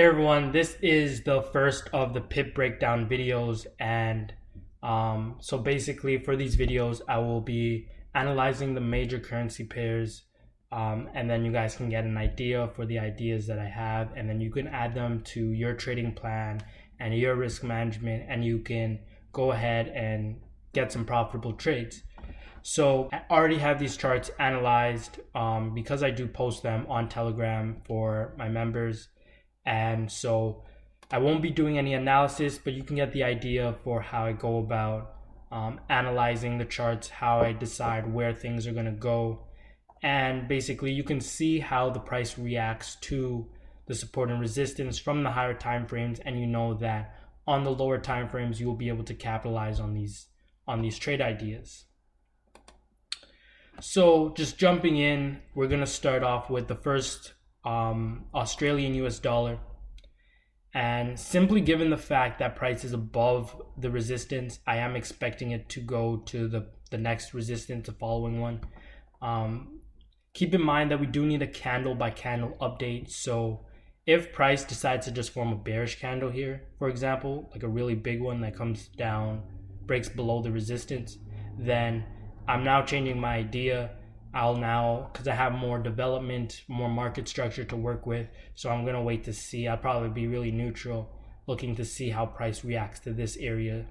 Hey everyone, this is the first of the Pip Breakdown videos, and so basically for these videos I will be analyzing the major currency pairs, and then you guys can get an idea for the ideas that I have, and then you can add them to your trading plan and your risk management, and you can go ahead and get some profitable trades. So I already have these charts analyzed because I do post them on Telegram for my members. And so I won't be doing any analysis, but you can get the idea for how I go about analyzing the charts, how I decide where things are going to go. And basically you can see how the price reacts to the support and resistance from the higher time frames, and you know that on the lower time frames you will be able to capitalize on these trade ideas. So just jumping in, we're going to start off with the first Australian US dollar, and simply given the fact that price is above the resistance, I am expecting it to go to the next resistance, the following one. Keep in mind that we do need a candle by candle update. So if price decides to just form a bearish candle here, for example, like a really big one that comes down, breaks below the resistance, then I'm now changing my idea. I'll now, because I have more development, more market structure to work with, so I'm going to wait to see. I'll probably be really neutral, looking to see how price reacts to this area,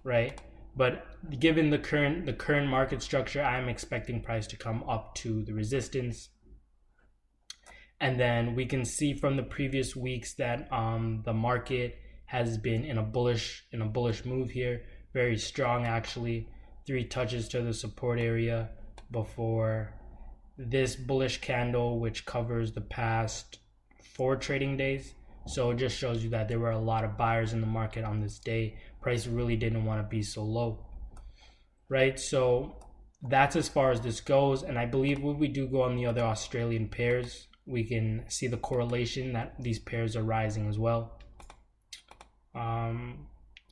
right? But given the current market structure, I'm expecting price to come up to the resistance. And then we can see from the previous weeks that the market has been in a bullish move here, very strong actually. 3 touches to the support area before this bullish candle, which covers the past 4 trading days. So it just shows you that there were a lot of buyers in the market on this day. Price really didn't want to be so low, right? So that's as far as this goes. And I believe when we do go on the other Australian pairs, we can see the correlation that these pairs are rising as well.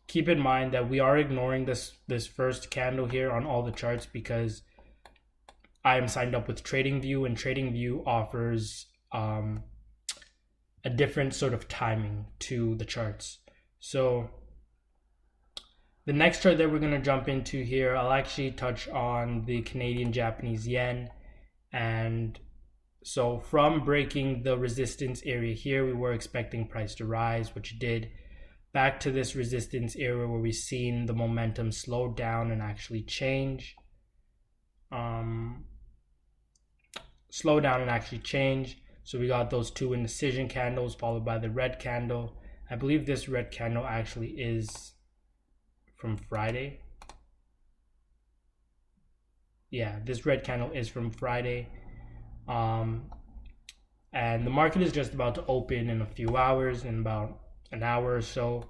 Keep in mind that we are ignoring this first candle here on all the charts because I am signed up with TradingView, and TradingView offers a different sort of timing to the charts. So the next chart that we're going to jump into here, I'll actually touch on the Canadian Japanese yen. And so from breaking the resistance area here, we were expecting price to rise, which it did, back to this resistance area where we've seen the momentum slow down and actually change. So we got those 2 indecision candles followed by the red candle. I believe this red candle actually is from Friday. Yeah, this red candle is from Friday. And the market is just about to open in a few hours, in about an hour or so.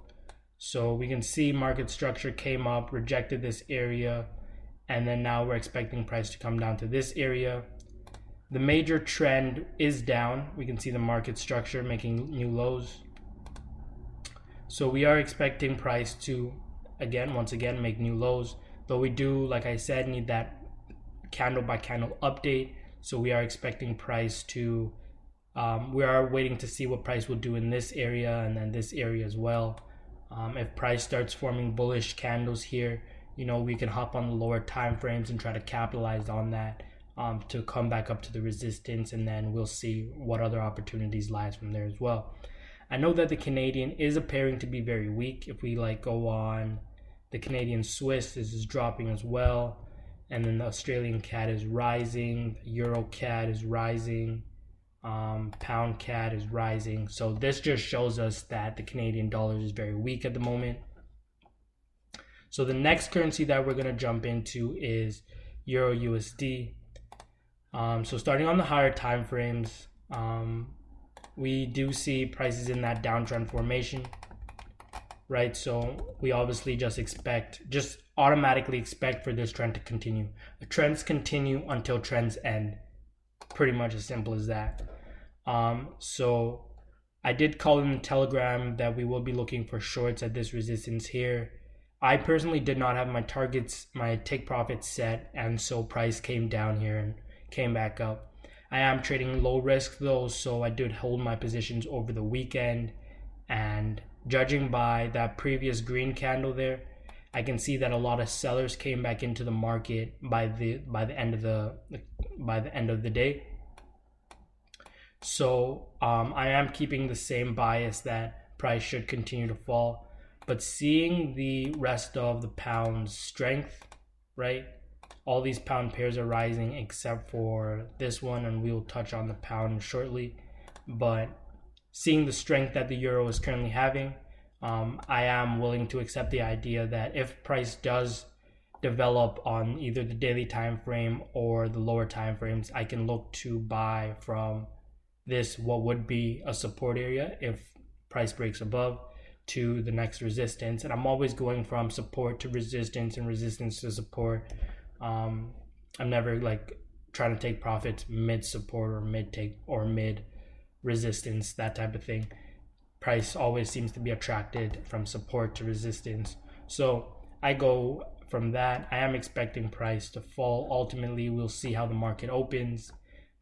So we can see market structure came up, rejected this area, and then now we're expecting price to come down to this area. The major trend is down. We can see the market structure making new lows. So we are expecting price to once again make new lows, though we do, like I said, need that candle by candle update. So we are expecting price to we are waiting to see what price will do in this area and then this area as well. If price starts forming bullish candles here, you know, we can hop on the lower time frames and try to capitalize on that to come back up to the resistance, and then we'll see what other opportunities lies from there as well. I know that the Canadian is appearing to be very weak. If we go on the Canadian Swiss, this is dropping as well, and then the Australian CAD is rising, the Euro CAD is rising, pound CAD is rising. So this just shows us that the Canadian dollar is very weak at the moment. So the next currency that we're going to jump into is EURUSD. So starting on the higher time frames, we do see prices in that downtrend formation, right? So we obviously just automatically expect for this trend to continue. The trends continue until trends end. Pretty much as simple as that. So I did call in the Telegram that we will be looking for shorts at this resistance here. I personally did not have my targets, my take profits set, and so price came down here and came back up. I am trading low risk though, so I did hold my positions over the weekend, and judging by that previous green candle there, I can see that a lot of sellers came back into the market by the end of the day. So I am keeping the same bias that price should continue to fall, but seeing the rest of the pound's strength, right? All these pound pairs are rising except for this one, and we'll touch on the pound shortly. But seeing the strength that the euro is currently having, I am willing to accept the idea that if price does develop on either the daily time frame or the lower time frames, I can look to buy from this, what would be a support area if price breaks above, to the next resistance. And I'm always going from support to resistance and resistance to support. I'm never like trying to take profits mid support or mid take or mid resistance, that type of thing. Price always seems to be attracted from support to resistance, so I go from that. I am expecting price to fall. Ultimately, we'll see how the market opens,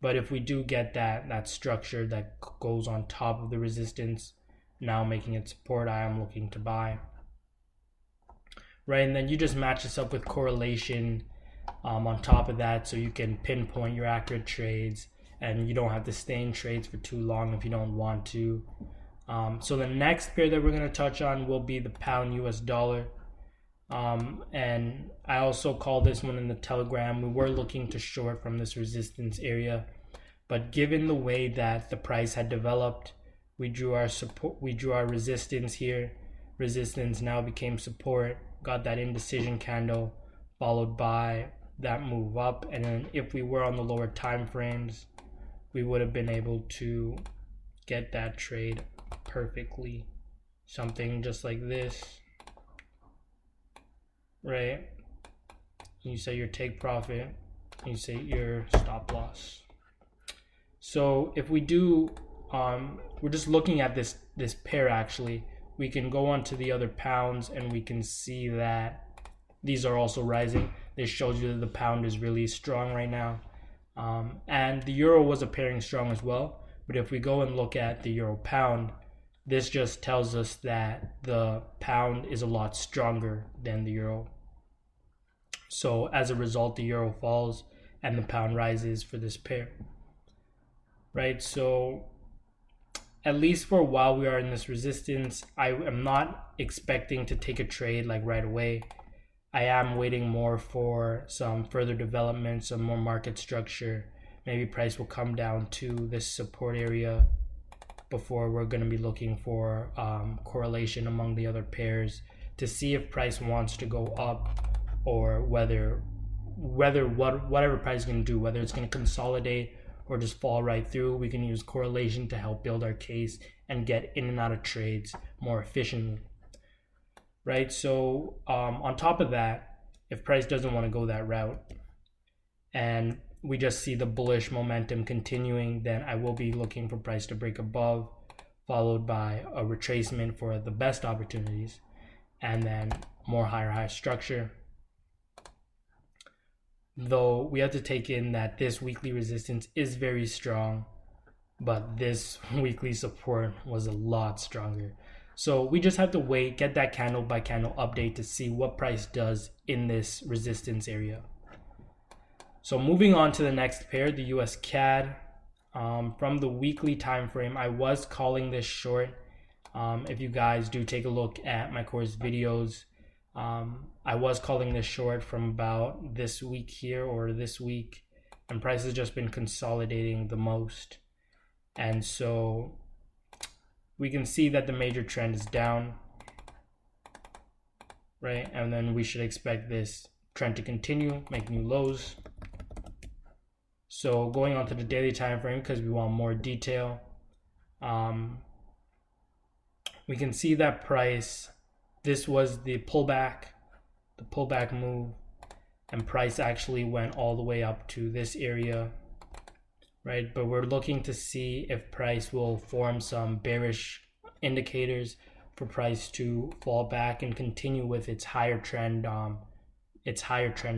but if we do get that structure that goes on top of the resistance, now making it support, I am looking to buy, right? And then you just match this up with correlation on top of that, so you can pinpoint your accurate trades, and you don't have to stay in trades for too long if you don't want to. So the next pair that we're going to touch on will be the pound US dollar. And I also call this one in the Telegram. We were looking to short from this resistance area, but given the way that the price had developed, we drew our support, we drew our resistance here. Resistance now became support, got that indecision candle, followed by that move up. And then if we were on the lower time frames, we would have been able to get that trade perfectly. Something just like this, right? You say your take profit, you say your stop loss. So if we do, we're just looking at this pair. Actually, we can go on to the other pounds and we can see that these are also rising. This shows you that the pound is really strong right now. And the euro was appearing strong as well. But if we go and look at the euro pound, this just tells us that the pound is a lot stronger than the euro. So as a result, the euro falls and the pound rises for this pair, right? So at least for a while we are in this resistance. I am not expecting to take a trade like right away. I am waiting more for some further development, some more market structure. Maybe price will come down to this support area before we're going to be looking for correlation among the other pairs to see if price wants to go up, or whatever price is going to do, whether it's going to consolidate or just fall right through. We can use correlation to help build our case and get in and out of trades more efficiently, right? So on top of that, if price doesn't want to go that route and we just see the bullish momentum continuing, then I will be looking for price to break above, followed by a retracement for the best opportunities, and then more higher high structure. Though we have to take in that this weekly resistance is very strong, but this weekly support was a lot stronger. So we just have to wait, get that candle by candle update to see what price does in this resistance area. So moving on to the next pair, the US CAD. From the weekly time frame, I was calling this short. If you guys do take a look at my course videos, I was calling this short from about this week here or this week, and price has just been consolidating the most. And so we can see that the major trend is down, right? And then we should expect this trend to continue, make new lows. So going on to the daily time frame, because we want more detail, we can see that price, this was the pullback move, and price actually went all the way up to this area, right? But we're looking to see if price will form some bearish indicators for price to fall back and continue with its higher trend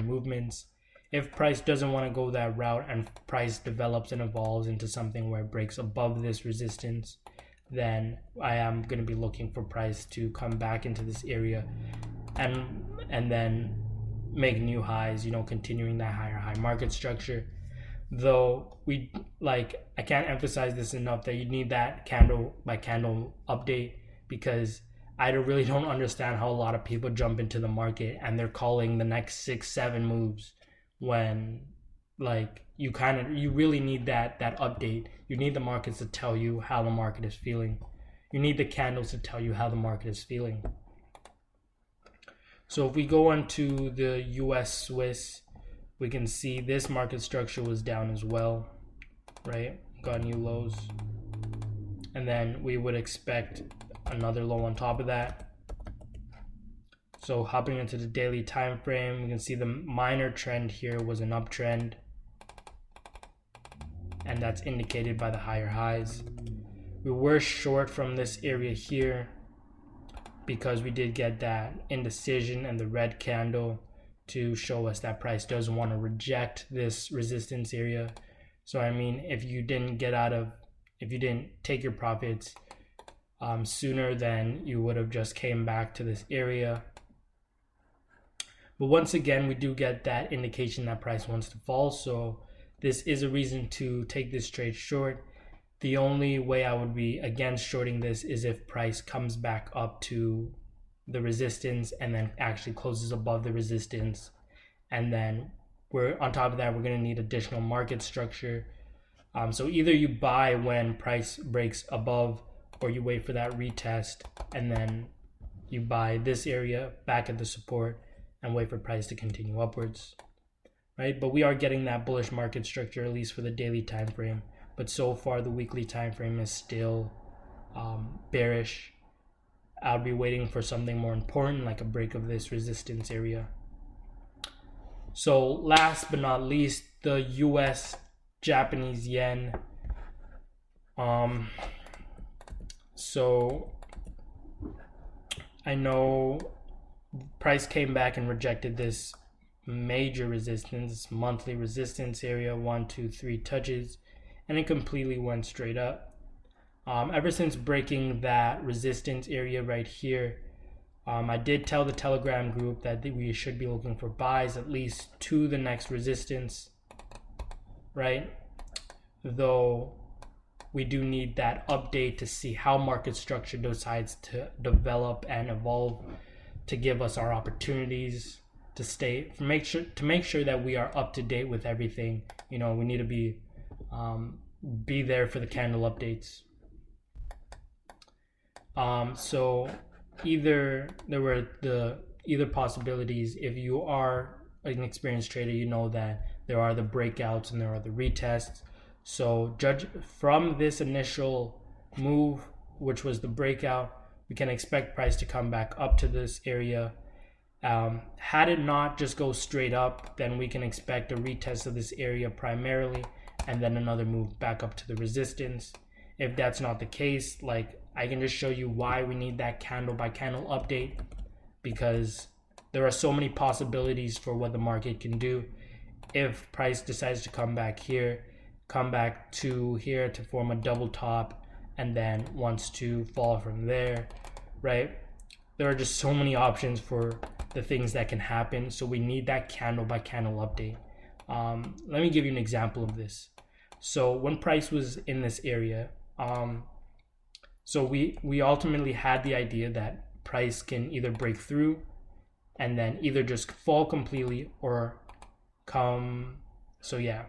movements. If price doesn't want to go that route and price develops and evolves into something where it breaks above this resistance, then I am going to be looking for price to come back into this area and then make new highs, continuing that higher high market structure. Though I can't emphasize this enough that you need that candle by candle update, because I really don't understand how a lot of people jump into the market and they're calling the next 6-7 moves when you really need that update. You need the markets to tell you how the market is feeling. You need the candles to tell you how the market is feeling. So if we go onto the US Swiss, we can see this market structure was down as well, right? Got new lows. And then we would expect another low on top of that. So hopping into the daily time frame, we can see the minor trend here was an uptrend, and that's indicated by the higher highs. We were short from this area here because we did get that indecision and the red candle to show us that price does want to reject this resistance area. So I mean, if you didn't take your profits sooner, then you would have just came back to this area. But once again, we do get that indication that price wants to fall. So this is a reason to take this trade short. The only way I would be against shorting this is if price comes back up to the resistance and then actually closes above the resistance. And then on top of that, we're going to need additional market structure. So either you buy when price breaks above, or you wait for that retest and then you buy this area back at the support and wait for price to continue upwards, right? But we are getting that bullish market structure, at least for the daily time frame. But so far, the weekly time frame is still bearish. I'll be waiting for something more important, like a break of this resistance area. So last but not least, the US Japanese yen. So I know price came back and rejected this major resistance, monthly resistance area, 1, 2, 3 touches, and it completely went straight up. Ever since breaking that resistance area right here, I did tell the Telegram group that we should be looking for buys at least to the next resistance, right? Though we do need that update to see how market structure decides to develop and evolve, to give us our opportunities to make sure that we are up to date with everything. We need to be there for the candle updates. So either possibilities. If you are an experienced trader, you know that there are the breakouts and there are the retests. So judge from this initial move, which was the breakout, we can expect price to come back up to this area. Had it not just go straight up, then we can expect a retest of this area primarily, and then another move back up to the resistance. If that's not the case, I can just show you why we need that candle by candle update, because there are so many possibilities for what the market can do. If price decides to come back here, come back to here to form a double top, and then wants to fall from there, right? There are just so many options for the things that can happen. So we need that candle by candle update. Let me give you an example of this. So when price was in this area, so we ultimately had the idea that price can either break through and then either just fall completely or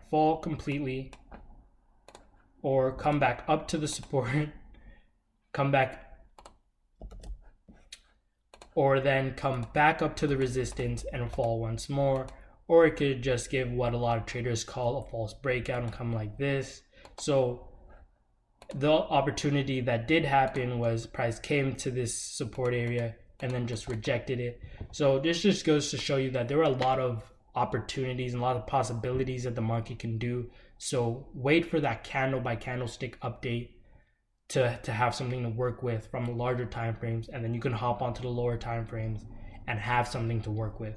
fall completely or come back up to the support, come back, or then come back up to the resistance and fall once more. Or it could just give what a lot of traders call a false breakout and come like this. So the opportunity that did happen was price came to this support area and then just rejected it. So this just goes to show you that there are a lot of opportunities and a lot of possibilities that the market can do. So wait for that candle by candlestick update to have something to work with from the larger time frames, and then you can hop onto the lower time frames and have something to work with.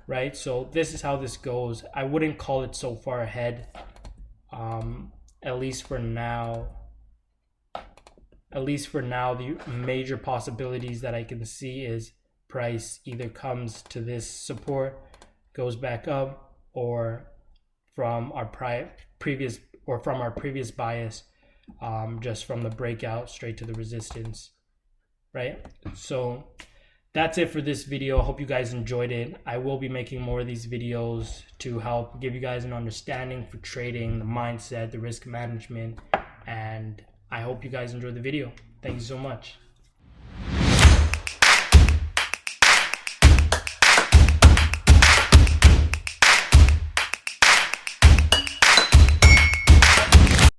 right? So this is how this goes. I wouldn't call it so far ahead, at least for now. At least for now, the major possibilities that I can see is price either comes to this support, goes back up, or from our previous bias, just from the breakout straight to the resistance, right? So that's it for this video. Hope you guys enjoyed it. I will be making more of these videos to help give you guys an understanding for trading, the mindset, the risk management, and I hope you guys enjoyed the video. Thank you so much.